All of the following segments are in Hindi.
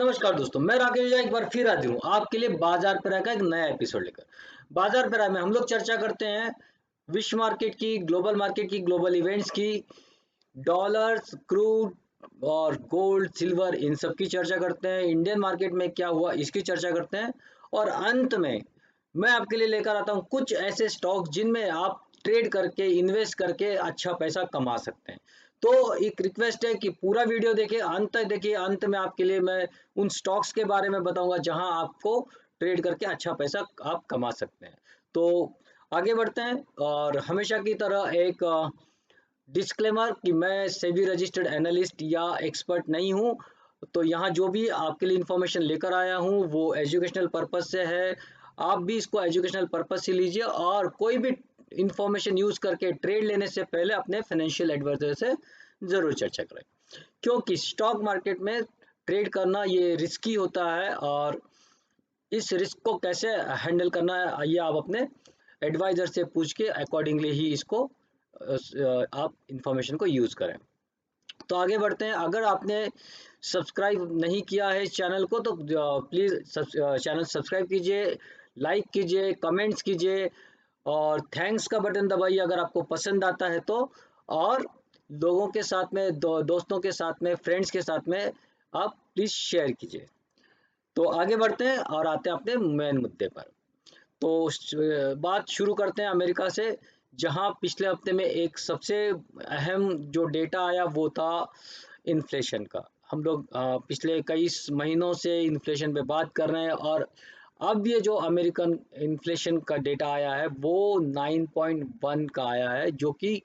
नमस्कार दोस्तों, मैं राकेश एक बार फिर हाजिर हूँ आपके लिए बाजार पेरा का एक नया एपिसोड लेकर। बाजार पेरा में हम लोग चर्चा करते हैं विश्व मार्केट की, ग्लोबल मार्केट की, ग्लोबल इवेंट्स की, डॉलर्स, क्रूड और गोल्ड, सिल्वर, इन सब की चर्चा करते हैं। इंडियन मार्केट में क्या हुआ इसकी चर्चा करते हैं और अंत में मैं आपके लिए लेकर आता हूँ कुछ ऐसे स्टॉक जिनमें आप ट्रेड करके, इन्वेस्ट करके अच्छा पैसा कमा सकते हैं। तो एक रिक्वेस्ट है कि पूरा वीडियो देखिए, अंत तक देखिए। अंत में आपके लिए मैं उन स्टॉक्स के बारे में बताऊंगा जहां आपको ट्रेड करके अच्छा पैसा आप कमा सकते हैं। तो आगे बढ़ते हैं और हमेशा की तरह एक डिस्क्लेमर कि मैं सेबी रजिस्टर्ड एनालिस्ट या एक्सपर्ट नहीं हूँ। तो यहाँ जो भी आपके लिए इंफॉर्मेशन लेकर आया हूँ वो एजुकेशनल पर्पज से है। आप भी इसको एजुकेशनल पर्पज से लीजिए और कोई भी इंफॉर्मेशन यूज करके ट्रेड लेने से पहले अपने फाइनेंशियल एडवाइजर से जरूर चर्चा करें, क्योंकि स्टॉक मार्केट में ट्रेड करना ये रिस्की होता है और इस रिस्क को कैसे हैंडल करना है ये आप अपने एडवाइजर से पूछ के अकॉर्डिंगली ही इसको आप इंफॉर्मेशन को यूज करें। तो आगे बढ़ते हैं। अगर आपने सब्सक्राइब नहीं किया है इस चैनल को तो प्लीज़ चैनल सब्सक्राइब कीजिए, लाइक कीजिए, कमेंट्स कीजिए और थैंक्स का बटन दबाइए अगर आपको पसंद आता है तो। और लोगों के साथ में, दोस्तों के साथ में, फ्रेंड्स के साथ में आप प्लीज़ शेयर कीजिए। तो आगे बढ़ते हैं और आते हैं अपने मेन मुद्दे पर। तो बात शुरू करते हैं अमेरिका से, जहां पिछले हफ्ते में एक सबसे अहम जो डेटा आया वो था इन्फ्लेशन का। हम लोग पिछले कई महीनों से इन्फ्लेशन पे बात कर रहे हैं और अब ये जो अमेरिकन इन्फ्लेशन का डेटा आया है वो 9.1 का आया है, जो कि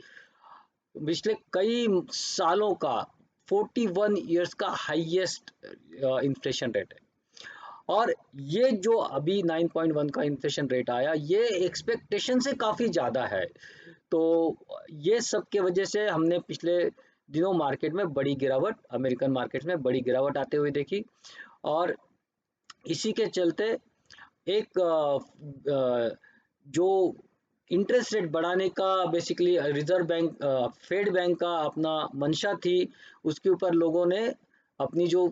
पिछले कई सालों का 41 इयर्स का हाईएस्ट इन्फ्लेशन रेट है। और ये जो अभी 9.1 का इन्फ्लेशन रेट आया ये एक्सपेक्टेशन से काफ़ी ज़्यादा है। तो ये सब के वजह से हमने पिछले दिनों मार्केट में बड़ी गिरावट, अमेरिकन मार्केट में बड़ी गिरावट आते हुए देखी। और इसी के चलते एक जो इंटरेस्ट रेट बढ़ाने का basically reserve bank, Fed bank का अपना मंशा थी, उसके ऊपर लोगों ने अपनी जो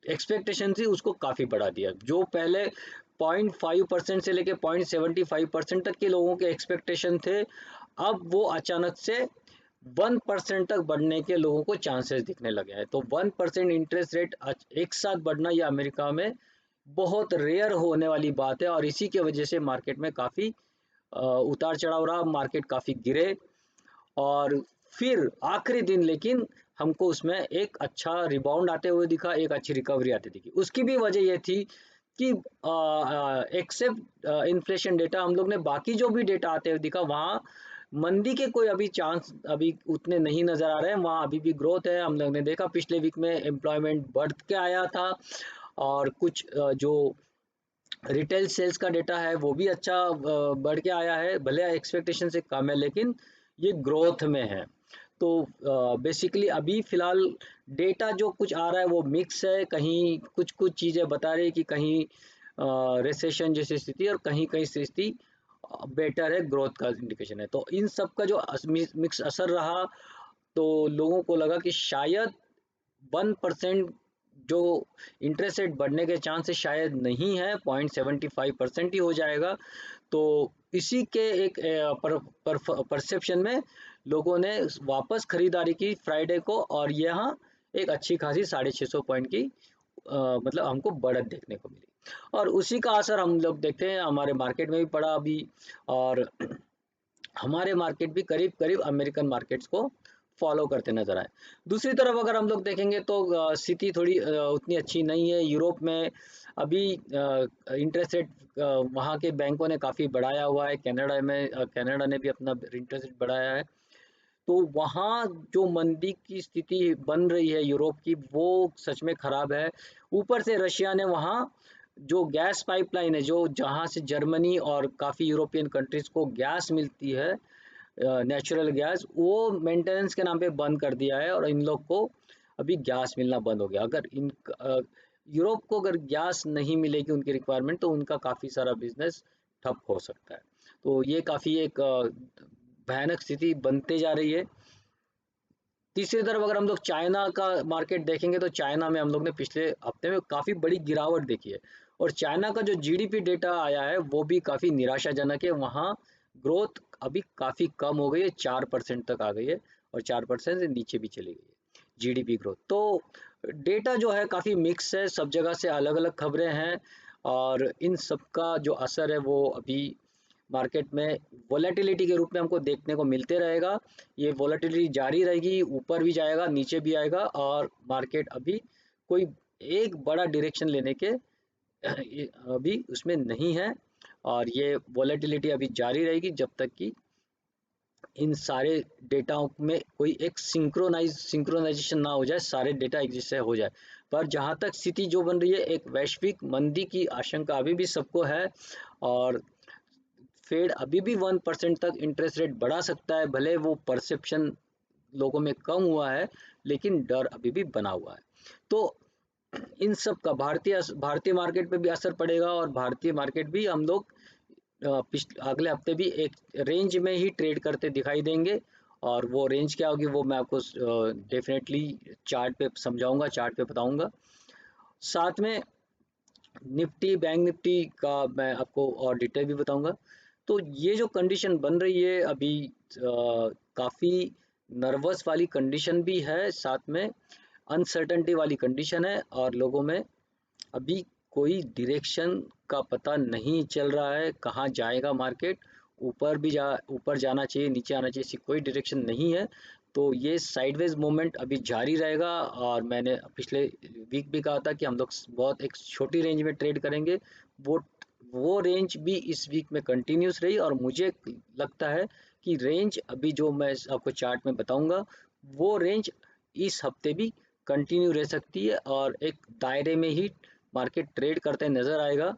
एक्सपेक्टेशन थी उसको काफ़ी बढ़ा दिया। जो पहले 0.5% से लेके 0.75% तक के लोगों के एक्सपेक्टेशन थे, अब वो अचानक से 1% तक बढ़ने के लोगों को चांसेस दिखने लगे हैं। तो 1% इंटरेस्ट रेट एक साथ बढ़ना ये अमेरिका में बहुत रेयर होने वाली बात है और इसी के वजह से मार्केट में काफ़ी उतार चढ़ाव रहा, मार्केट काफ़ी गिरे। और फिर आखिरी दिन लेकिन हमको उसमें एक अच्छा रिबाउंड आते हुए दिखा, एक अच्छी रिकवरी आती दिखी। उसकी भी वजह ये थी कि एक्सेप्ट इन्फ्लेशन डेटा, हम लोग ने बाकी जो भी डेटा आते हुए दिखा वहाँ मंदी के कोई अभी चांस अभी उतने नहीं नज़र आ रहे हैं। वहाँ अभी भी ग्रोथ है। हम लोग ने देखा पिछले वीक में एम्प्लॉयमेंट बढ़ के आया था और कुछ जो रिटेल सेल्स का डेटा है वो भी अच्छा बढ़ के आया है, भले एक्सपेक्टेशन से कम है लेकिन ये ग्रोथ में है। तो बेसिकली अभी फ़िलहाल डेटा जो कुछ आ रहा है वो मिक्स है। कहीं कुछ चीज़ें बता रही है कि कहीं रिसेशन जैसी स्थिति और कहीं कहीं स्थिति बेटर है, ग्रोथ का इंडिकेशन है। तो इन सब का जो मिक्स असर रहा तो लोगों को लगा कि शायद 1% जो इंटरेस्ट रेट बढ़ने के चांसेस शायद नहीं है, 0.75% ही हो जाएगा। तो इसी के एक परसेप्शन में लोगों ने वापस खरीदारी की फ्राइडे को और यहाँ एक अच्छी खासी 650 पॉइंट की मतलब हमको बढ़त देखने को मिली। और उसी का असर हम लोग देखते हैं हमारे मार्केट में भी पड़ा अभी। और हमारे मार्केट भी करीब करीब अमेरिकन मार्केट्स को फॉलो करते नजर आए। दूसरी तरफ अगर हम लोग देखेंगे तो स्थिति थोड़ी उतनी अच्छी नहीं है। यूरोप में अभी इंटरेस्ट रेट वहाँ के बैंकों ने काफ़ी बढ़ाया हुआ है। कनाडा में कनाडा ने भी अपना इंटरेस्ट रेट बढ़ाया है। तो वहाँ जो मंदी की स्थिति बन रही है यूरोप की वो सच में ख़राब है। ऊपर से रशिया ने वहाँ जो गैस पाइपलाइन है, जो जहाँ से जर्मनी और काफ़ी यूरोपियन कंट्रीज़ को गैस मिलती है, नेचुरल गैस, वो मेंटेनेंस के नाम पे बंद कर दिया है और इन लोग को अभी गैस मिलना बंद हो गया। अगर यूरोप को अगर गैस नहीं मिलेगी उनकी रिक्वायरमेंट तो उनका काफ़ी सारा बिजनेस ठप हो सकता है। तो ये काफ़ी एक भयानक स्थिति बनते जा रही है। तीसरी तरफ अगर हम लोग चाइना का मार्केट देखेंगे तो चाइना में हम लोग ने पिछले हफ्ते में काफ़ी बड़ी गिरावट देखी है और चाइना का जो जीडीपी डेटा आया है वो भी काफ़ी निराशाजनक है। वहाँ ग्रोथ अभी काफ़ी कम हो गई है, 4% तक आ गई है और 4% से नीचे भी चली गई है जीडीपी ग्रोथ। तो डेटा जो है काफ़ी मिक्स है, सब जगह से अलग अलग खबरें हैं और इन सब का जो असर है वो अभी मार्केट में वोलेटिलिटी के रूप में हमको देखने को मिलते रहेगा। ये वोलेटिलिटी जारी रहेगी, ऊपर भी जाएगा, नीचे भी आएगा और मार्केट अभी कोई एक बड़ा डायरेक्शन लेने के अभी उसमें नहीं है और ये वोलेटिलिटी अभी जारी रहेगी जब तक कि इन सारे डेटाओं में कोई एक सिंक्रोनाइजेशन ना हो जाए, सारे डेटा एक जैसे हो जाए। पर जहाँ तक स्थिति जो बन रही है, एक वैश्विक मंदी की आशंका अभी भी सबको है और फेड अभी भी 1% तक इंटरेस्ट रेट बढ़ा सकता है। भले वो परसेप्शन लोगों में कम हुआ है लेकिन डर अभी भी बना हुआ है। तो इन सब का भारतीय मार्केट पे भी असर पड़ेगा और भारतीय मार्केट भी हम लोग अगले हफ्ते भी एक रेंज में ही ट्रेड करते दिखाई देंगे और वो रेंज क्या होगी वो मैं आपको डेफिनेटली चार्ट पे समझाऊंगा, चार्ट पे बताऊंगा। साथ में निफ्टी, बैंक निफ्टी का मैं आपको और डिटेल भी बताऊंगा। तो ये जो कंडीशन बन रही है अभी काफ़ी नर्वस वाली कंडीशन भी है, साथ में अनसर्टेनिटी वाली कंडीशन है और लोगों में अभी कोई डायरेक्शन का पता नहीं चल रहा है, कहाँ जाएगा मार्केट, ऊपर जाना चाहिए, नीचे आना चाहिए, ऐसी कोई डायरेक्शन नहीं है। तो ये साइडवेज मूवमेंट अभी जारी रहेगा और मैंने पिछले वीक भी कहा था कि हम लोग बहुत एक छोटी रेंज में ट्रेड करेंगे। वो वो रेंज भी इस वीक में कंटिन्यूस रही और मुझे लगता है कि रेंज अभी जो मैं आपको चार्ट में बताऊंगा वो रेंज इस हफ्ते भी कंटिन्यू रह सकती है और एक दायरे में ही मार्केट ट्रेड करते नजर आएगा।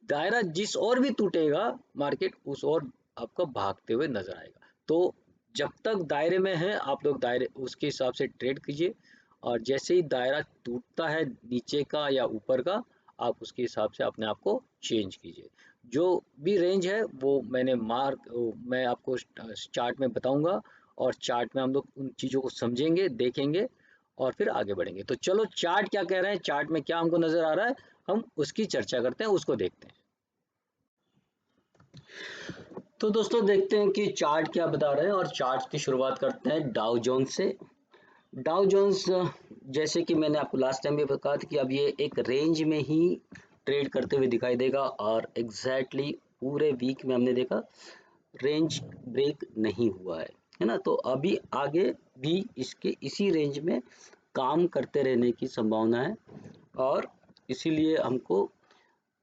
दायरा जिस और भी टूटेगा मार्केट उस और आपको भागते हुए नजर आएगा। तो जब तक दायरे में है आप लोग दायरे उसके हिसाब से ट्रेड कीजिए और जैसे ही दायरा टूटता है नीचे का या ऊपर का आप उसके हिसाब से अपने आप को चेंज कीजिए। जो भी रेंज है वो मैं आपको चार्ट में बताऊंगा और चार्ट में हम लोग उन चीज़ों को समझेंगे, देखेंगे और फिर आगे बढ़ेंगे। तो चलो चार्ट क्या कह रहे हैं, चार्ट में क्या हमको नजर आ रहा है, हम उसकी चर्चा करते हैं, उसको देखते हैं। तो दोस्तों देखते हैं कि चार्ट क्या बता रहे हैं और चार्ट की शुरुआत करते हैं डाउ जोन्स से। डाउ जोन्स जैसे कि मैंने आपको लास्ट टाइम भी बताया था कि अब ये एक रेंज में ही ट्रेड करते हुए दिखाई देगा और एग्जैक्टली पूरे वीक में हमने देखा रेंज ब्रेक नहीं हुआ है ना। तो अभी आगे भी इसके इसी रेंज में काम करते रहने की संभावना है और इसीलिए हमको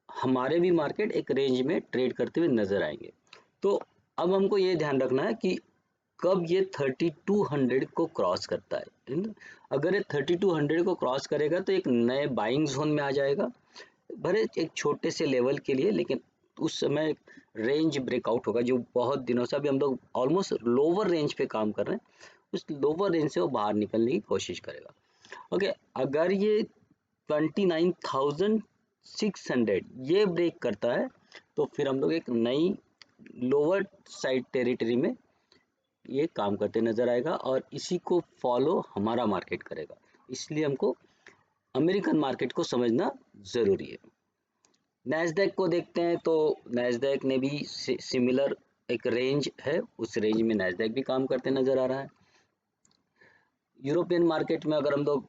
हमारे भी मार्केट एक रेंज में ट्रेड करते हुए नजर आएंगे। तो अब हमको ये ध्यान रखना है कि कब ये 3200 को क्रॉस करता है ना। अगर ये 3200 को क्रॉस करेगा तो एक नए बाइंग जोन में आ जाएगा, भले एक छोटे से लेवल के लिए, लेकिन उस समय रेंज ब्रेकआउट होगा जो बहुत दिनों से अभी हम लोग ऑलमोस्ट लोअर रेंज पे काम कर रहे हैं, उस लोअर रेंज से वो बाहर निकलने की कोशिश करेगा। ओके, अगर ये 29,600 ये ब्रेक करता है तो फिर हम लोग एक नई लोअर साइड टेरिटरी में ये काम करते नजर आएगा और इसी को फॉलो हमारा मार्केट करेगा। इसलिए हमको अमेरिकन मार्केट को समझना जरूरी है। नैस्डैक को देखते हैं तो नैस्डैक ने भी सिमिलर एक रेंज है, उस रेंज में नैस्डैक भी काम करते नजर आ रहा है। यूरोपियन मार्केट में अगर हम लोग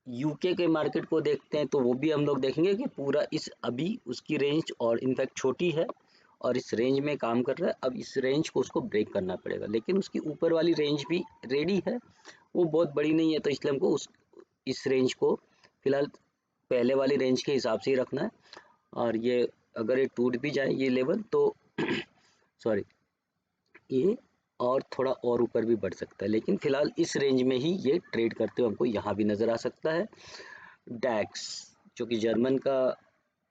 यूके के मार्केट को देखते हैं तो वो भी हम लोग देखेंगे कि पूरा इस अभी उसकी रेंज और इनफैक्ट छोटी है और इस रेंज में काम कर रहा है। अब इस रेंज को उसको ब्रेक करना पड़ेगा, लेकिन उसकी ऊपर वाली रेंज भी रेडी है, वो बहुत बड़ी नहीं है, तो इसलिए हमको इस रेंज को फिलहाल पहले वाली रेंज के हिसाब से ही रखना है। और ये अगर ये टूट भी जाए ये लेवल तो सॉरी ये और थोड़ा और ऊपर भी बढ़ सकता है, लेकिन फिलहाल इस रेंज में ही ये ट्रेड करते हुए हमको यहाँ भी नज़र आ सकता है। डैक्स जो कि जर्मन का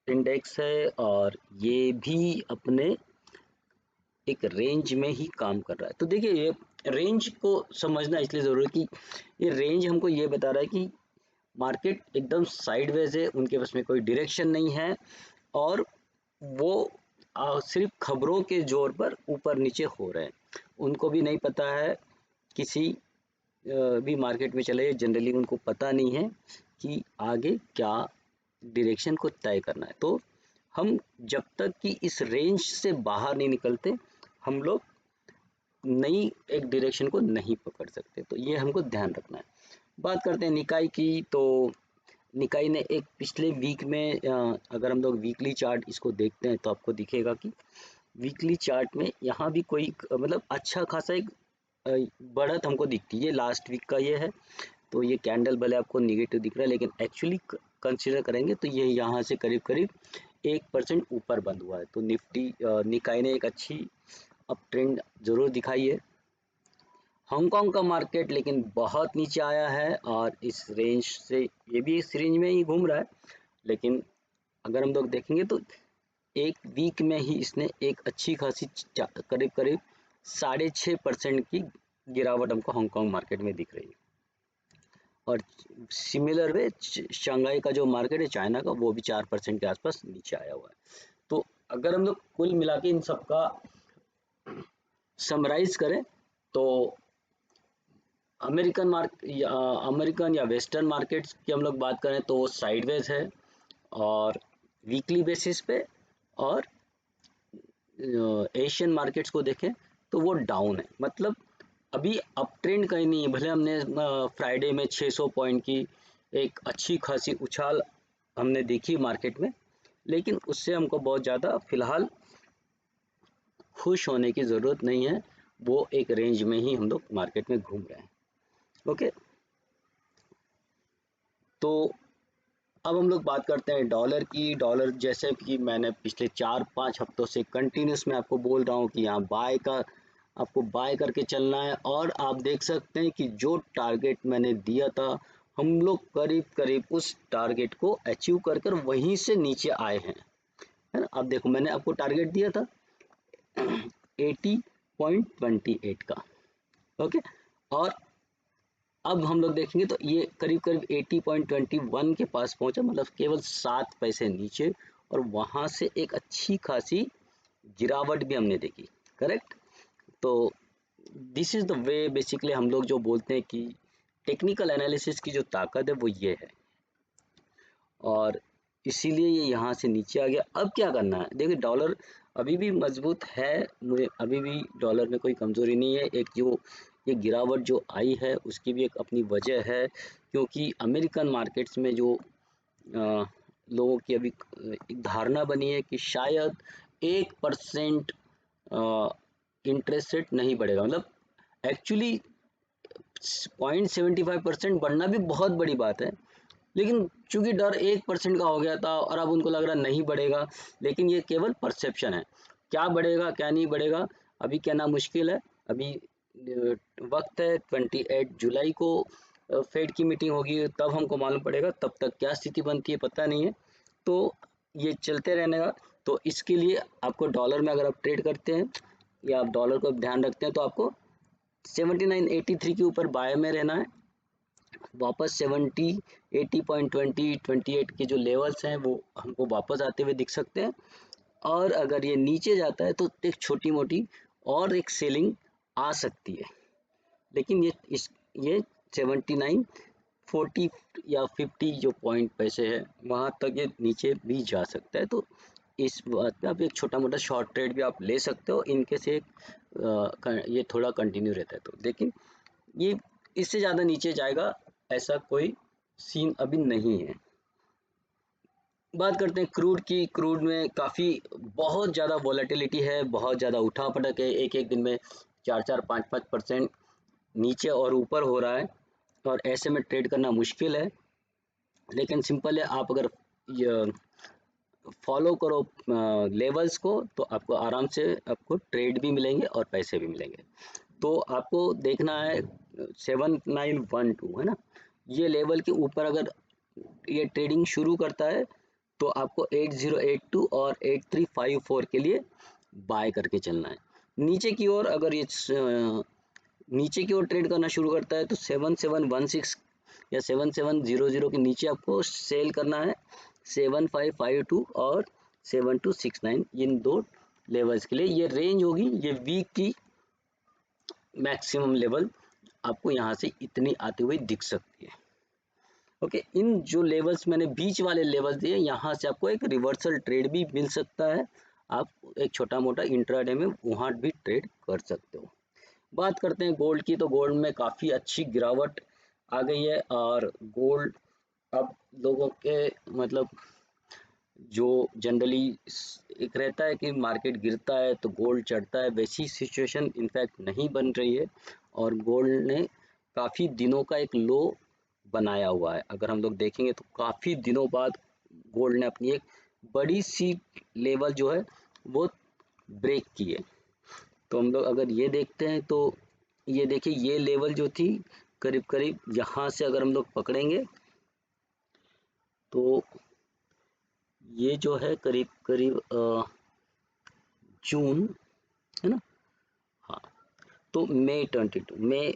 इंडेक्स है और ये भी अपने एक रेंज में ही काम कर रहा है। तो देखिए ये रेंज को समझना इसलिए ज़रूरी है कि ये रेंज हमको ये बता रहा है कि मार्केट एकदम साइडवेज है, उनके पास में कोई डायरेक्शन नहीं है और वो सिर्फ खबरों के जोर पर ऊपर नीचे हो रहे हैं। उनको भी नहीं पता है किसी भी मार्केट में चले जाए, जनरली उनको पता नहीं है कि आगे क्या डायरेक्शन को तय करना है। तो हम जब तक कि इस रेंज से बाहर नहीं निकलते, हम लोग नई एक डायरेक्शन को नहीं पकड़ सकते। तो ये हमको ध्यान रखना है। बात करते हैं निकाई की। तो निकाई ने एक पिछले वीक में अगर हम लोग वीकली चार्ट इसको देखते हैं तो आपको दिखेगा कि वीकली चार्ट में यहाँ भी कोई मतलब अच्छा खासा एक बढ़त हमको दिखती है। ये लास्ट वीक का ये है, तो ये कैंडल भले आपको निगेटिव दिख रहा है, लेकिन एक्चुअली कंसीडर करेंगे तो ये यहाँ से करीब करीब 1% ऊपर बंद हुआ है। तो निफ्टी निकाय ने एक अच्छी अप ट्रेंड जरूर दिखाई है। हांगकांग का मार्केट लेकिन बहुत नीचे आया है और इस रेंज से, ये भी इस रेंज में ही घूम रहा है, लेकिन अगर हम लोग देखेंगे तो एक वीक में ही इसने एक अच्छी खासी करीब करीब 6.5% की गिरावट हमको हांगकांग मार्केट में दिख रही है। और सिमिलर वे शंघाई का जो मार्केट है चाइना का, वो भी 4% के आसपास नीचे आया हुआ है। तो अगर हम लोग कुल मिला के इन सबका समराइज करें तो अमेरिकन या वेस्टर्न मार्केट्स की हम लोग बात करें तो वो साइडवेज है और वीकली बेसिस पे, और एशियन मार्केट्स को देखें तो वो डाउन है। मतलब अभी अप ट्रेंड कहीं नहीं है। भले हमने फ्राइडे में 600 पॉइंट की एक अच्छी खासी उछाल हमने देखी मार्केट में, लेकिन उससे हमको बहुत ज़्यादा फिलहाल खुश होने की ज़रूरत नहीं है। वो एक रेंज में ही हम लोग मार्केट में घूम रहे हैं। ओके, तो अब हम लोग बात करते हैं डॉलर की। डॉलर जैसे कि मैंने पिछले 4-5 हफ्तों से कंटिन्यूस में आपको बोल रहा हूँ कि यहाँ आपको बाय करके चलना है। और आप देख सकते हैं कि जो टारगेट मैंने दिया था, हम लोग करीब करीब उस टारगेट को अचीव कर कर वहीं से नीचे आए हैं, है ना। अब देखो, मैंने आपको टारगेट दिया था 80.28 का। ओके, और अब हम लोग देखेंगे तो ये करीब करीब 80.21 के पास पहुंचा, मतलब केवल 7 पैसे नीचे, और वहां से एक अच्छी खासी गिरावट भी हमने देखी। करेक्ट। तो this is the way basically हम लोग जो बोलते हैं कि टेक्निकल एनालिसिस की जो ताकत है वो ये है, और इसीलिए ये यहाँ से नीचे आ गया। अब क्या करना है, देखिए डॉलर अभी भी मजबूत है, मुझे अभी भी डॉलर में कोई कमजोरी नहीं है। एक जो ये गिरावट जो आई है उसकी भी एक अपनी वजह है, क्योंकि अमेरिकन मार्केट्स में जो लोगों की अभी एक धारणा बनी है कि शायद 1% इंटरेस्ट रेट नहीं बढ़ेगा। मतलब एक्चुअली 0.75% बढ़ना भी बहुत बड़ी बात है, लेकिन चूंकि डर 1% का हो गया था और अब उनको लग रहा नहीं बढ़ेगा, लेकिन ये केवल परसेप्शन है। क्या बढ़ेगा क्या नहीं बढ़ेगा अभी कहना मुश्किल है। अभी वक्त है, 28 जुलाई को फेड की मीटिंग होगी, तब हमको मालूम पड़ेगा। तब तक क्या स्थिति बनती है पता नहीं है। तो ये चलते रहने का। तो इसके लिए आपको डॉलर में अगर आप ट्रेड करते हैं या आप डॉलर को ध्यान रखते हैं तो आपको 79.83 के ऊपर बाय में रहना है। वापस 70, 80.20, 28 के जो लेवल्स हैं वो हमको वापस आते हुए दिख सकते हैं। और अगर ये नीचे जाता है तो एक छोटी मोटी और एक सेलिंग आ सकती है, लेकिन ये 79, 40 या 50 जो पॉइंट पैसे है वहाँ तक ये नीचे भी जा सकता है। तो इस बात पे आप एक छोटा मोटा शॉर्ट ट्रेड भी आप ले सकते हो इनके से। ये थोड़ा कंटिन्यू रहता है तो, लेकिन ये इससे ज़्यादा नीचे जाएगा ऐसा कोई सीन अभी नहीं है। बात करते हैं क्रूड की। क्रूड में काफ़ी बहुत ज़्यादा वॉलेटिलिटी है, बहुत ज़्यादा उठा पटक है। एक एक दिन में 4-4, 5-5% नीचे और ऊपर हो रहा है, और ऐसे में ट्रेड करना मुश्किल है। लेकिन सिंपल है, आप अगर फॉलो करो लेवल्स को तो आपको आराम से आपको ट्रेड भी मिलेंगे और पैसे भी मिलेंगे। तो आपको देखना है 7912, है ना, ये लेवल के ऊपर अगर ये ट्रेडिंग शुरू करता है तो आपको 8082 और 8354 के लिए बाय करके चलना है। नीचे की ओर अगर ये नीचे की ओर ट्रेड करना शुरू करता है तो 7716 या 7700 के नीचे आपको सेल करना है। 7552 और 7269, इन दो लेवल्स के लिए ये रेंज होगी, ये वीक की मैक्सिमम लेवल आपको यहाँ से इतनी आती हुई दिख सकती है। ओके, इन जो लेवल्स मैंने बीच वाले लेवल्स दिए, यहाँ से आपको एक रिवर्सल ट्रेड भी मिल सकता है। आप एक छोटा मोटा इंट्राडे में वहाँ भी ट्रेड कर सकते हो। बात करते हैं गोल्ड की, तो गोल्ड में काफ़ी अच्छी गिरावट आ गई है, और गोल्ड अब लोगों के मतलब जो जनरली एक रहता है कि मार्केट गिरता है तो गोल्ड चढ़ता है, वैसी सिचुएशन इनफैक्ट नहीं बन रही है, और गोल्ड ने काफ़ी दिनों का एक लो बनाया हुआ है। अगर हम लोग देखेंगे तो काफ़ी दिनों बाद गोल्ड ने अपनी एक बड़ी सी लेवल जो है वो ब्रेक की है। तो हम लोग अगर ये देखते हैं तो ये देखिए, ये लेवल जो थी करीब करीब यहाँ से अगर हम लोग पकड़ेंगे तो ये जो है करीब करीब जून, है ना, हाँ, तो मई 22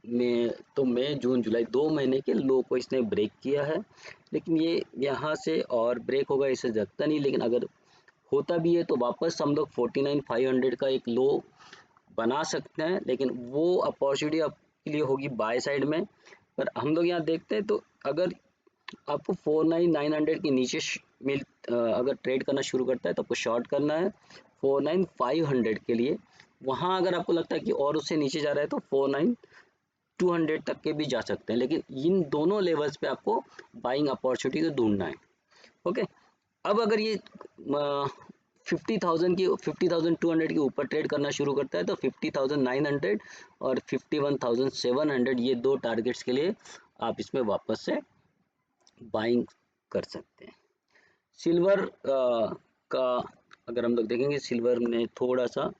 मई तो मई जून जुलाई 2 महीने के लो को इसने ब्रेक किया है। लेकिन ये यहाँ से और ब्रेक होगा इसे लगता नहीं, लेकिन अगर होता भी है तो वापस हम लोग 49,500 का एक लो बना सकते हैं, लेकिन वो अपॉर्चुनिटी आपके लिए होगी बाय साइड में। पर हम लोग यहाँ देखते हैं तो अगर आपको 49,900 के नीचे अगर ट्रेड करना शुरू करता है तो आपको शॉर्ट करना है 49,500 के लिए। वहाँ अगर आपको लगता है कि और उससे नीचे जा रहा है तो 49,200 तक के भी जा सकते हैं, लेकिन इन दोनों लेवल्स पे आपको बाइंग अपॉर्चुनिटी को ढूंढना है। ओके, अब अगर ये 50,200 के ऊपर ट्रेड करना शुरू करता है तो 50,900 और 51,700 ये दो टारगेट्स के लिए आप इसमें वापस से बाइंग कर सकते हैं। सिल्वर का अगर हम लोग देखेंगे, सिल्वर ने थोड़ा सा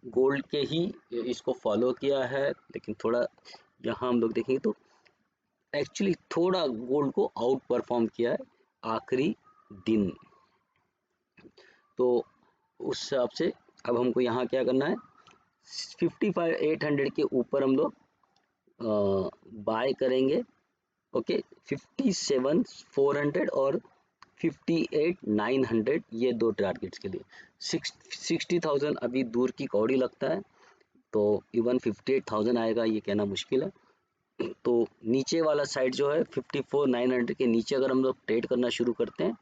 गोल्ड के ही इसको फॉलो किया है, लेकिन थोड़ा यहाँ हम लोग देखेंगे तो एक्चुअली थोड़ा गोल्ड को आउट परफॉर्म किया है आखिरी दिन। तो उस हिसाब से अब हमको यहाँ क्या करना है, 55,800 के ऊपर हम लोग बाय करेंगे। ओके, 57,400 और 58,900 ये दो टारगेट्स के लिए। 60,000 अभी दूर की कौड़ी लगता है, तो इवन 58,000 आएगा ये कहना मुश्किल है। तो नीचे वाला साइड जो है 54,900 के नीचे अगर हम लोग ट्रेड करना शुरू करते हैं,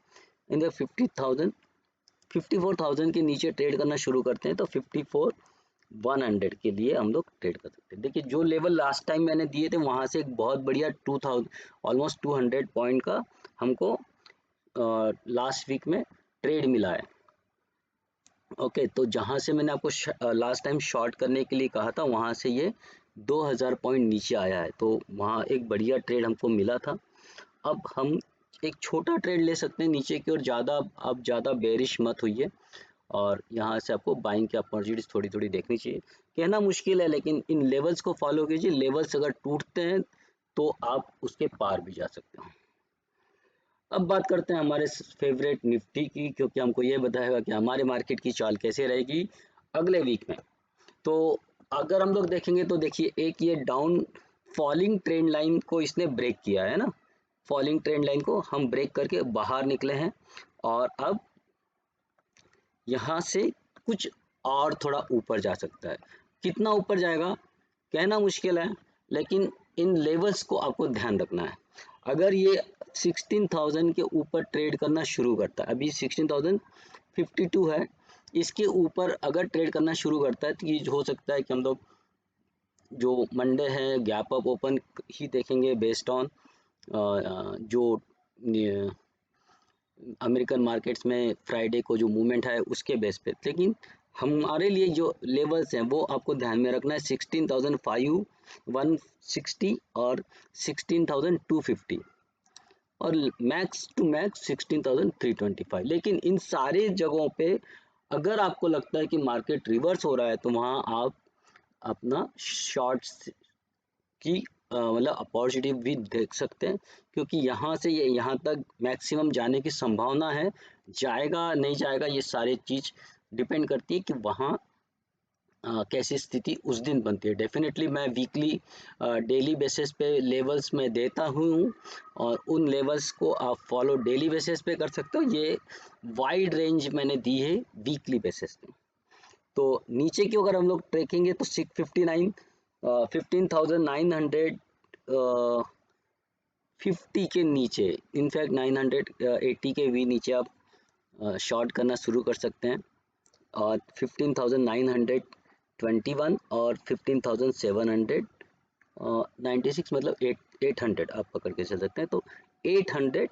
इन द 54,000 के नीचे ट्रेड करना शुरू करते हैं तो 54,100 के लिए हम लोग ट्रेड कर सकते हैं। देखिए, जो लेवल लास्ट टाइम मैंने दिए थे वहाँ से एक बहुत बढ़िया 2000 ऑलमोस्ट 200 पॉइंट का हमको लास्ट वीक में ट्रेड मिला है। ओके, तो जहाँ से मैंने आपको लास्ट टाइम शॉर्ट करने के लिए कहा था वहाँ से ये 2000 पॉइंट नीचे आया है, तो वहाँ एक बढ़िया ट्रेड हमको मिला था। अब हम एक छोटा ट्रेड ले सकते हैं नीचे की ओर, ज़्यादा बेरिश मत होइए, और यहाँ से आपको बाइंग की अपॉर्चुनिटीज थोड़ी थोड़ी देखनी चाहिए। कहना मुश्किल है, लेकिन इन लेवल्स को फॉलो कीजिए, लेवल्स अगर टूटते हैं तो आप उसके पार भी जा सकते हो। अब बात करते हैं हमारे फेवरेट निफ्टी की, क्योंकि हमको ये बताएगा कि हमारे मार्केट की चाल कैसे रहेगी अगले वीक में। तो अगर हम लोग देखेंगे तो देखिए, एक ये डाउन फॉलिंग ट्रेंड लाइन को इसने ब्रेक किया है ना, फॉलिंग ट्रेंड लाइन को हम ब्रेक करके बाहर निकले हैं, और अब यहाँ से कुछ और थोड़ा ऊपर जा सकता है। कितना ऊपर जाएगा कहना मुश्किल है, लेकिन इन लेवल्स को आपको ध्यान रखना है। अगर ये 16,000 के ऊपर ट्रेड करना शुरू करता है, अभी 16,052 है, इसके ऊपर अगर ट्रेड करना शुरू करता है तो ये हो सकता है कि हम लोग जो मंडे है गैप अप ओपन ही देखेंगे बेस्ड ऑन जो अमेरिकन मार्केट्स में फ्राइडे को जो मूवमेंट है उसके बेस पे। लेकिन हमारे लिए जो लेवल्स हैं वो आपको ध्यान में रखना है, 16,160 और 16,250 और मैक्स टू मैक्स 16,325। लेकिन इन सारे जगहों पे अगर आपको लगता है कि मार्केट रिवर्स हो रहा है तो वहाँ आप अपना शॉर्ट्स की मतलब अपॉर्चुनिटी भी देख सकते हैं, क्योंकि यहाँ से ये यहाँ तक मैक्सिमम जाने की संभावना है। जाएगा नहीं जाएगा ये सारी चीज़ डिपेंड करती है कि वहाँ कैसी स्थिति उस दिन बनती है। डेफिनेटली मैं वीकली डेली बेसिस पे लेवल्स में देता हूँ, और उन लेवल्स को आप फॉलो डेली बेसिस पे कर सकते हो। ये वाइड रेंज मैंने दी है वीकली बेसिस पे। तो नीचे की अगर हम लोग देखेंगे तो 659 15,950 के नीचे, इनफैक्ट 980 के भी नीचे आप शॉर्ट करना शुरू कर सकते हैं। और 15,921 और 15,796 मतलब 800 आप पकड़ के चल सकते हैं। तो 800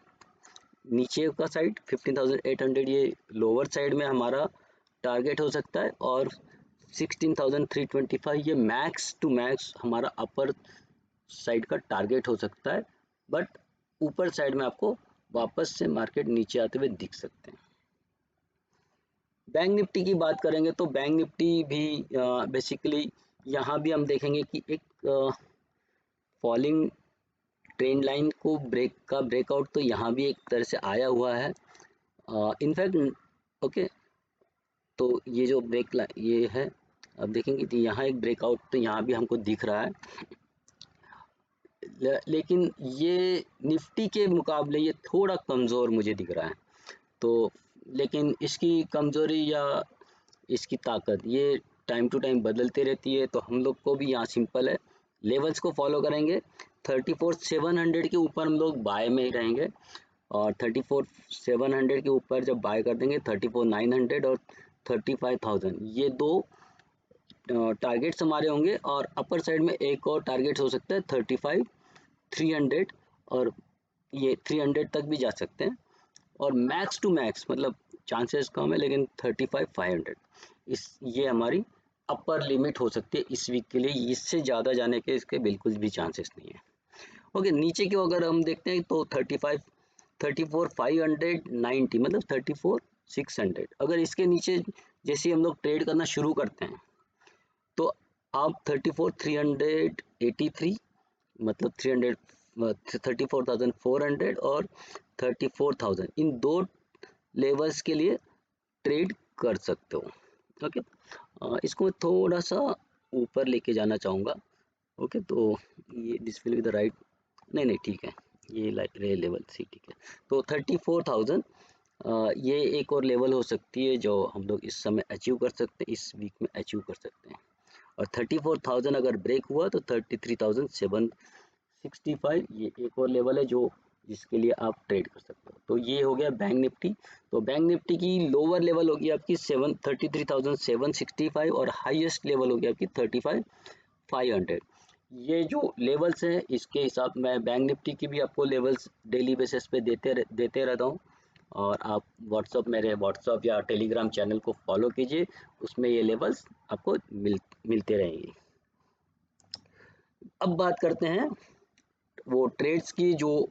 नीचे का साइड, 15,800 ये लोअर साइड में हमारा टारगेट हो सकता है, और 16,325 ये मैक्स टू मैक्स हमारा अपर साइड का टारगेट हो सकता है। बट ऊपर साइड में आपको वापस से मार्केट नीचे आते हुए दिख सकते हैं। बैंक निफ्टी की बात करेंगे तो बैंक निफ्टी भी बेसिकली यहाँ भी हम देखेंगे कि एक फॉलिंग ट्रेंड लाइन को ब्रेकआउट तो यहाँ भी एक तरह से आया हुआ है। इनफैक्ट ओके, तो ये जो ये है, अब देखेंगे कि यहाँ एक ब्रेकआउट तो यहाँ भी हमको दिख रहा है, लेकिन ये निफ्टी के मुकाबले ये थोड़ा कमज़ोर मुझे दिख रहा है। तो लेकिन इसकी कमज़ोरी या इसकी ताकत ये टाइम टू टाइम बदलती रहती है। तो हम लोग को भी यहाँ सिंपल है, लेवल्स को फॉलो करेंगे। 34,700 के ऊपर हम लोग बाय में ही रहेंगे, और 34,700 के ऊपर जब बाय कर देंगे 34,900 और 35,000 ये दो टारगेट्स हमारे होंगे। और अपर साइड में एक और टारगेट हो सकता है 35,300, और ये 300 तक भी जा सकते हैं। और मैक्स टू मैक्स मतलब चांसेस कम है, लेकिन 35,500 इस ये हमारी अपर लिमिट हो सकती है इस वीक के लिए। इससे ज़्यादा जाने के इसके बिल्कुल भी चांसेस नहीं है। ओके, नीचे की अगर हम देखते हैं तो 34,590 मतलब 34,600, अगर इसके नीचे जैसे हम लोग ट्रेड करना शुरू करते हैं तो आप 34,383 मतलब 34,400 और 34,000 इन दो लेवल्स के लिए ट्रेड कर सकते हो। ओके, इसको मैं थोड़ा सा ऊपर लेके जाना चाहूँगा। ओके, तो ये this will be the right, नहीं नहीं ठीक है, ये रे लेवल सी ठीक है। तो 34,000 ये एक और लेवल हो सकती है जो हम लोग इस समय अचीव कर सकते हैं, इस वीक में अचीव कर सकते हैं। और 34,000 अगर ब्रेक हुआ तो 33,765 ये एक और लेवल है जो जिसके लिए आप ट्रेड कर सकते हो। तो ये हो गया बैंक निफ्टी। तो बैंक निफ्टी की लोअर लेवल होगी आपकी 33,765 और हाईएस्ट लेवल होगी आपकी 35,500। ये जो लेवल्स हैं इसके हिसाब मैं बैंक निफ्टी की भी आपको लेवल्स डेली बेसिस पे देते रहता हूँ। और आप मेरे व्हाट्सअप या टेलीग्राम चैनल को फॉलो कीजिए, उसमें ये लेवल्स आपको मिलते रहेंगे। अब बात करते हैं वो ट्रेड्स की जो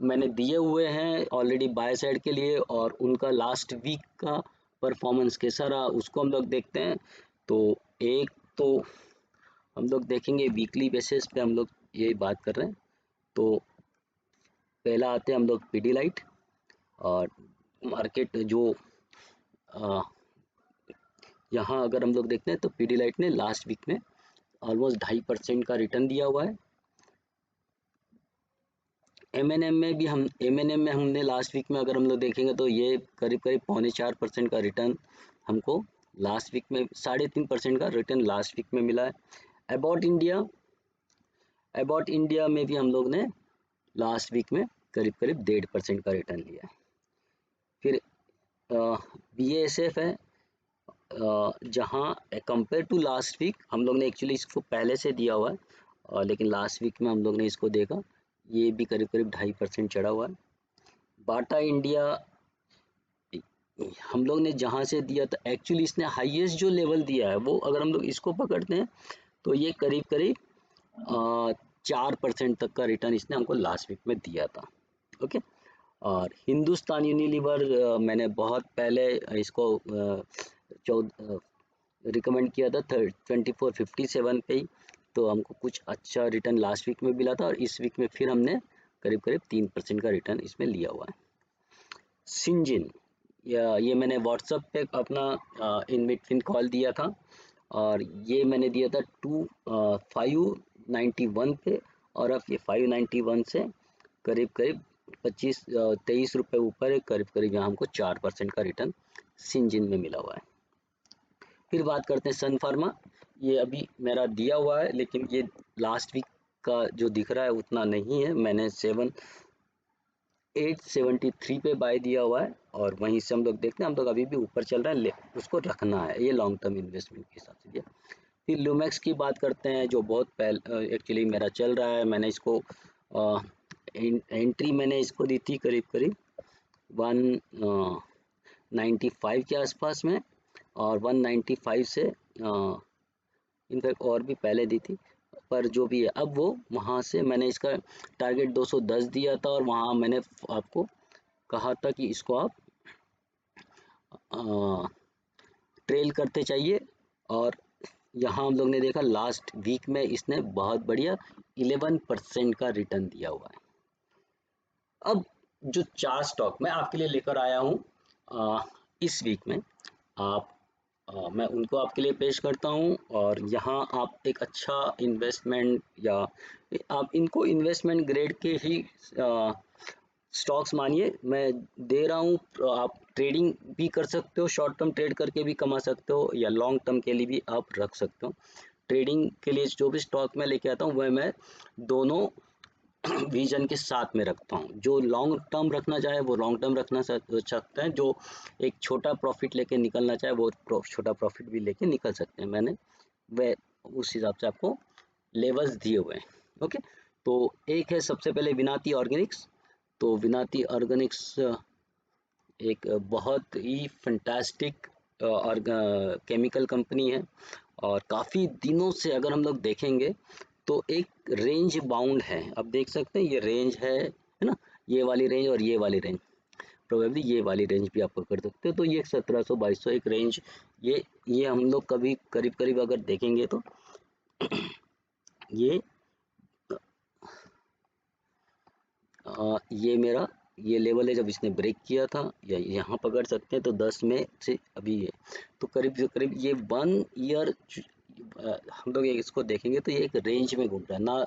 मैंने दिए हुए हैं ऑलरेडी बाय साइड के लिए, और उनका लास्ट वीक का परफॉर्मेंस कैसा रहा उसको हम लोग देखते हैं। तो एक तो हम लोग देखेंगे वीकली बेसिस पे हम लोग ये बात कर रहे हैं। तो पहला आते हैं हम लोग पीडीलाइट, और मार्केट जो यहाँ अगर हम लोग देखते हैं तो पीडीलाइट ने लास्ट वीक में ऑलमोस्ट 2.5% का रिटर्न दिया हुआ है। एमएनएम में हमने लास्ट वीक में अगर हम लोग देखेंगे तो ये करीब करीब 3.25% का रिटर्न हमको लास्ट वीक में, 3.5% का रिटर्न लास्ट वीक में मिला है। अबाउट इंडिया में भी हम लोग ने लास्ट वीक में करीब करीब 1.5% का रिटर्न लिया है। फिर BASF है, जहाँ कंपेयर टू लास्ट वीक हम लोग ने एक्चुअली इसको पहले से दिया हुआ है, लेकिन लास्ट वीक में हम लोग ने इसको देखा, ये भी करीब करीब 2.5% चढ़ा हुआ है। बाटा इंडिया हम लोग ने जहाँ से दिया था एक्चुअली इसने हाईएस्ट जो लेवल दिया है वो अगर हम लोग इसको पकड़ते हैं तो ये करीब करीब 4% तक का रिटर्न इसने हमको लास्ट वीक में दिया था। ओके, और हिंदुस्तान यूनिलीवर मैंने बहुत पहले इसको रिकमेंड किया था 2457 पे ही, तो हमको कुछ अच्छा रिटर्न लास्ट वीक में मिला था, और इस वीक में फिर हमने करीब करीब 3% का रिटर्न इसमें लिया हुआ है। सिंजिन ये मैंने व्हाट्सएप पे अपना इन बिटवीन कॉल दिया था, और ये मैंने दिया था 591 पे, और अब ये 591 से करीब करीब 23 रुपये ऊपर है, करीब करीब यहाँ हमको 4% का रिटर्न सिंजिन में मिला हुआ है। फिर बात करते हैं सन फार्मा। ये अभी मेरा दिया हुआ है, लेकिन ये लास्ट वीक का जो दिख रहा है उतना नहीं है। मैंने 873 पे बाय दिया हुआ है, और वहीं से हम लोग देखते हैं, हम लोग अभी भी ऊपर चल रहा है, उसको रखना है, ये लॉन्ग टर्म इन्वेस्टमेंट के हिसाब से दिया। फिर लूमेक्स की बात करते हैं, जो बहुत पहले एक्चुअली मेरा चल रहा है। मैंने इसको एंट्री मैंने इसको दी थी करीब करीब 195 के आसपास में, और 195 से इनफैक्ट और भी पहले दी थी, पर जो भी है अब वो वहाँ से मैंने इसका टारगेट 210 दिया था, और वहाँ मैंने आपको कहा था कि इसको आप ट्रेल करते चाहिए। और यहाँ हम लोग ने देखा लास्ट वीक में इसने बहुत बढ़िया 11% का रिटर्न दिया हुआ है। अब जो 4 स्टॉक मैं आपके लिए लेकर आया हूँ इस वीक में, आप मैं उनको आपके लिए पेश करता हूँ, और यहाँ आप एक अच्छा इन्वेस्टमेंट, या आप इनको इन्वेस्टमेंट ग्रेड के ही स्टॉक्स मानिए, मैं दे रहा हूँ। आप ट्रेडिंग भी कर सकते हो, शॉर्ट टर्म ट्रेड करके भी कमा सकते हो, या लॉन्ग टर्म के लिए भी आप रख सकते हो। ट्रेडिंग के लिए जो भी स्टॉक मैं लेके आता हूँ वह मैं दोनों विजन के साथ में रखता हूँ। जो लॉन्ग टर्म रखना चाहे वो लॉन्ग टर्म रखना सकते हैं, जो एक छोटा प्रॉफिट लेके निकलना चाहे वो छोटा प्रॉफिट भी लेके निकल सकते हैं। मैंने वह उस हिसाब से आपको लेवल्स दिए हुए हैं। ओके, तो एक है सबसे पहले विनाती ऑर्गेनिक्स। तो विनाती ऑर्गेनिक्स एक बहुत ही फैंटास्टिक और केमिकल कंपनी है, और काफ़ी दिनों से अगर हम लोग देखेंगे तो एक रेंज बाउंड है। अब देख सकते हैं ये रेंज है ना, ये वाली रेंज और ये वाली रेंज, प्रोबेबली ये वाली रेंज भी आप पकड़ सकते हो। तो ये 1700-2200 एक रेंज, ये हम लोग कभी करीब करीब अगर देखेंगे तो ये ये मेरा ये लेवल है जब इसने ब्रेक किया था, या यहाँ पकड़ सकते हैं तो 10 में से अभी ये, तो करीब करीब ये 1 ईयर हम लोग इसको देखेंगे तो ये एक रेंज में घूम रहा है ना,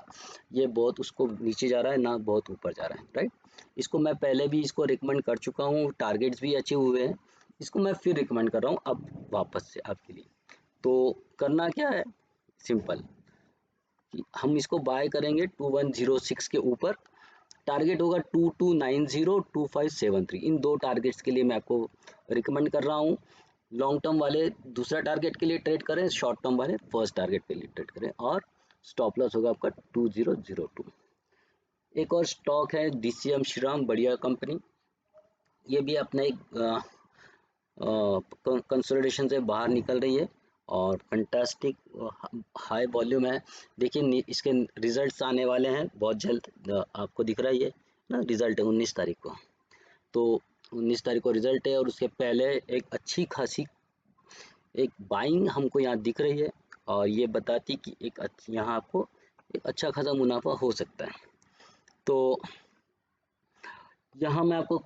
ये बहुत उसको नीचे जा रहा है ना बहुत ऊपर जा रहा है, राइट। इसको मैं पहले भी इसको रिकमेंड कर चुका हूँ, टारगेट्स भी अच्छे हुए हैं। इसको मैं फिर रिकमेंड कर रहा हूँ अब वापस से आपके लिए। तो करना क्या है, सिंपल, कि हम इसको बाय करेंगे 2106 के ऊपर। टारगेट होगा 2290 2573। इन दो टारगेट्स के लिए मैं आपको रिकमेंड कर रहा हूँ। लॉन्ग टर्म वाले दूसरा टारगेट के लिए ट्रेड करें, शॉर्ट टर्म वाले फर्स्ट टारगेट के लिए ट्रेड करें, और स्टॉप लॉस होगा आपका 2002। एक और स्टॉक है डीसीएम श्रीराम, बढ़िया कंपनी। ये भी अपने एक कंसोलिडेशन से बाहर निकल रही है, और फंटास्टिक हाई वॉल्यूम है। देखिए इसके रिजल्ट्स आने वाले हैं बहुत जल्द, आपको दिख रहा ही है ना, रिजल्ट है 19 तारीख को। तो 19 तारीख को रिजल्ट है, और उसके पहले एक अच्छी खासी एक बाइंग हमको यहाँ दिख रही है, और ये बताती कि एक यहाँ आपको एक अच्छा खासा मुनाफा हो सकता है। तो यहाँ मैं आपको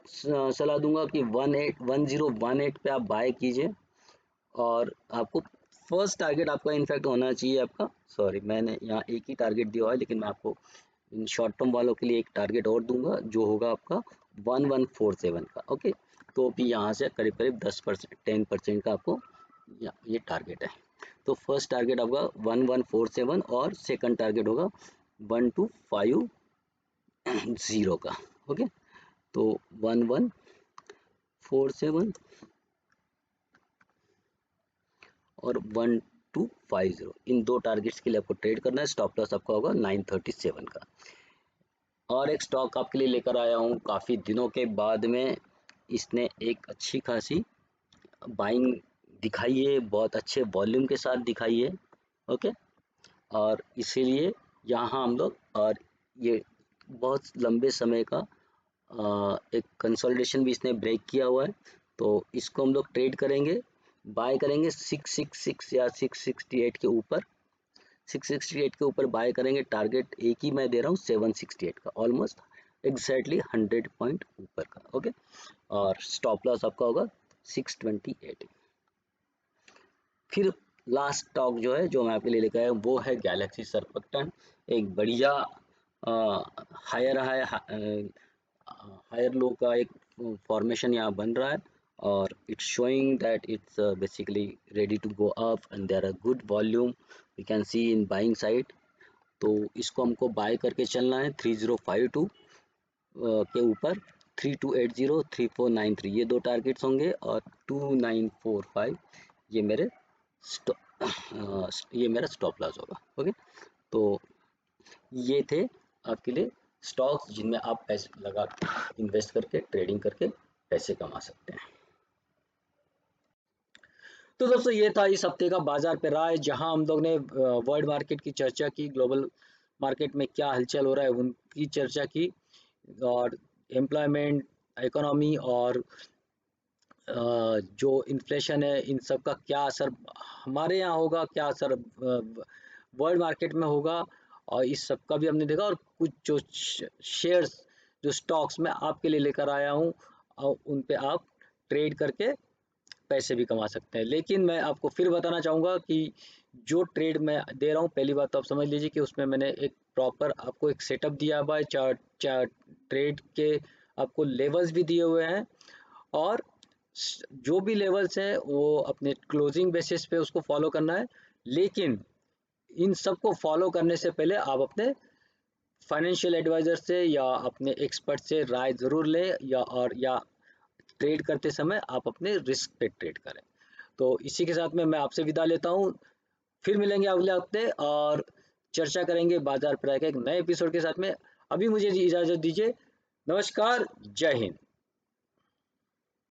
सलाह दूंगा कि 1018 पे आप बाय कीजिए, और आपको फर्स्ट टारगेट आपका इनफैक्ट होना चाहिए आपका, सॉरी मैंने यहाँ एक ही टारगेट दिया हुआ है, लेकिन मैं आपको इन शॉर्ट टर्म वालों के लिए एक टारगेट और दूंगा जो होगा आपका 1147 का। ओके, तो भी यहाँ से करीब करीब 10% 10% का आपको ये टारगेट है। तो फर्स्ट टारगेट आपका 1147, और सेकंड टारगेट होगा 1250 का। ओके, तो 1147 और 1250, इन दो टारगेट्स के लिए आपको ट्रेड करना है। स्टॉप लॉस आपका होगा 937 का। और एक स्टॉक आपके लिए लेकर आया हूँ, काफ़ी दिनों के बाद में इसने एक अच्छी खासी बाइंग दिखाई है, बहुत अच्छे वॉल्यूम के साथ दिखाई है। ओके, और इसीलिए यहाँ हम लोग, और ये बहुत लंबे समय का एक कंसोलिडेशन भी इसने ब्रेक किया हुआ है, तो इसको हम लोग ट्रेड करेंगे, बाय करेंगे 666 या 668 के ऊपर। 668 के ऊपर बाय करेंगे, टारगेट एक ही मैं दे रहा हूँ 768 का, ऑलमोस्ट एग्जैक्टली 100 पॉइंट ऊपर का। ओके, और स्टॉप लॉस आपका होगा 628। फिर लास्ट स्टॉक जो है जो मैं आपके लिए लेकर आया हूँ वो है गैलेक्सी सर्फेक्टेंट। एक बढ़िया हायर हाई हायर लो का एक फॉर्मेशन यहाँ बन रहा है, or it's showing that it's basically ready to go up and there are good volume we can see in buying side। तो इसको हमको बाय करके चलना है 3052 के ऊपर। 3280 3493 ये दो टारगेट्स होंगे और 2945 ये मेरे ये मेरा स्टॉप लॉस होगा। ओके, तो ये थे आपके लिए स्टॉक्स जिनमें आप पैसे लगा इन्वेस्ट करके ट्रेडिंग करके पैसे कमा सकते हैं। तो दोस्तों ये था इस हफ्ते का बाजार पे राय, जहां हम लोग ने वर्ल्ड मार्केट की चर्चा की, ग्लोबल मार्केट में क्या हलचल हो रहा है उनकी चर्चा की, और एम्प्लॉयमेंट, इकोनॉमी और जो इन्फ्लेशन है, इन सब का क्या असर हमारे यहाँ होगा, क्या असर वर्ल्ड मार्केट में होगा, और इस सब का भी हमने देखा। और कुछ जो शेयर्स, जो स्टॉक्स मैं आपके लिए लेकर आया हूँ, और उन पे आप ट्रेड करके पैसे भी कमा सकते हैं। लेकिन मैं आपको फिर बताना चाहूँगा कि जो ट्रेड मैं दे रहा हूँ, पहली बात तो आप समझ लीजिए कि उसमें मैंने एक प्रॉपर आपको एक सेटअप दिया हुआ है, चार ट्रेड के आपको लेवल्स भी दिए हुए हैं, और जो भी लेवल्स हैं वो अपने क्लोजिंग बेसिस पे उसको फॉलो करना है। लेकिन इन सबको फॉलो करने से पहले आप अपने फाइनेंशियल एडवाइजर से या अपने एक्सपर्ट से राय ज़रूर लें, या ट्रेड करते समय आप अपने रिस्क पे ट्रेड करें। तो इसी के साथ में मैं आपसे विदा लेता हूँ। फिर मिलेंगे अगले हफ्ते और चर्चा करेंगे बाजार प्राय के एक नए एपिसोड के साथ में। अभी मुझे इजाज़त दीजिए। नमस्कार, जय हिंद।